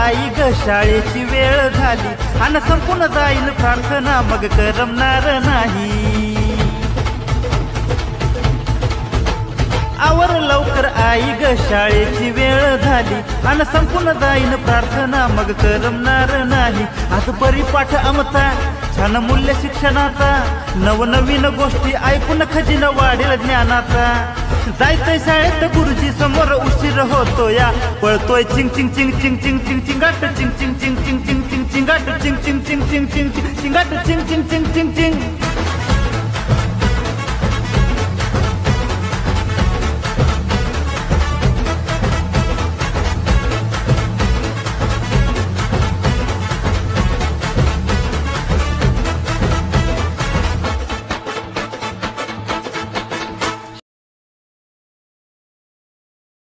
आई ग शाळेची वेळ झाली आणि संपून जाईल प्रार्थना मग करमणार नाही। आवर लवकर आई ग शाळेची वेळ झाली आणि संपून जाईन प्रार्थना मग करमणार नाही। आज परिपाठ आमचा छान मूल्य शिक्षणाचा नवनवीन गोष्टी ऐकून खजिना वाढेल ज्ञानाचा। जायचंय शाळेत गुरुजी समोर उशीर होतो या पळतोय चिंग चिंग चिंग चिंग चिंग चिंग चिंगाट चिंग चिंग चिंग चिंग चिंग चिंग चिंगाट चिंग चिंग चिंग चिंग चिंग चिंगाट चिंग चिंग चिंग चिंग चिंग।